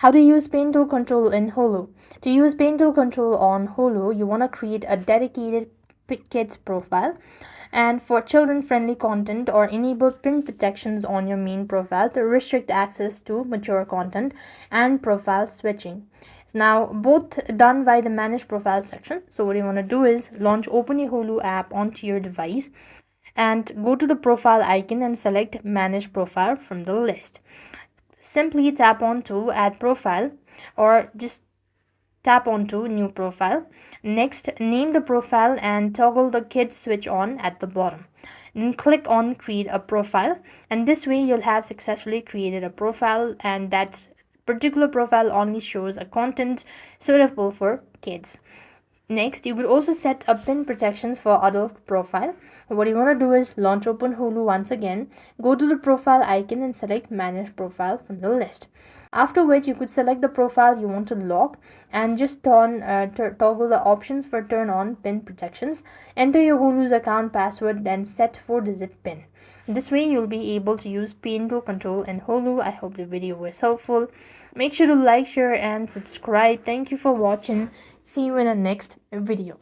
How to use parental control in Hulu. To use parental control on Hulu, you want to create a dedicated kids profile, and for children friendly content, or enable print protections on your main profile to restrict access to mature content and profile switching. Now, both done by the manage profile section. So what you want to do is open your Hulu app onto your device and go to the profile icon and select manage profile from the list. Simply tap on to add profile, or just tap onto new profile. Next, name the profile and toggle the kids switch on at the bottom. Then click on create a profile, and this way you'll have successfully created a profile, and that particular profile only shows a content suitable for kids. Next, you will also set up pin protections for adult profile. What you want to do is open Hulu once again, go to the profile icon and select manage profile from the list. After which you could select the profile you want to lock and just toggle the options for turn on pin protections. Enter your Hulu's account password, then set 4-digit pin. This way you'll be able to use parental control in Hulu. I hope the video was helpful. Make sure to like, share and subscribe. Thank you for watching. See you in the next video.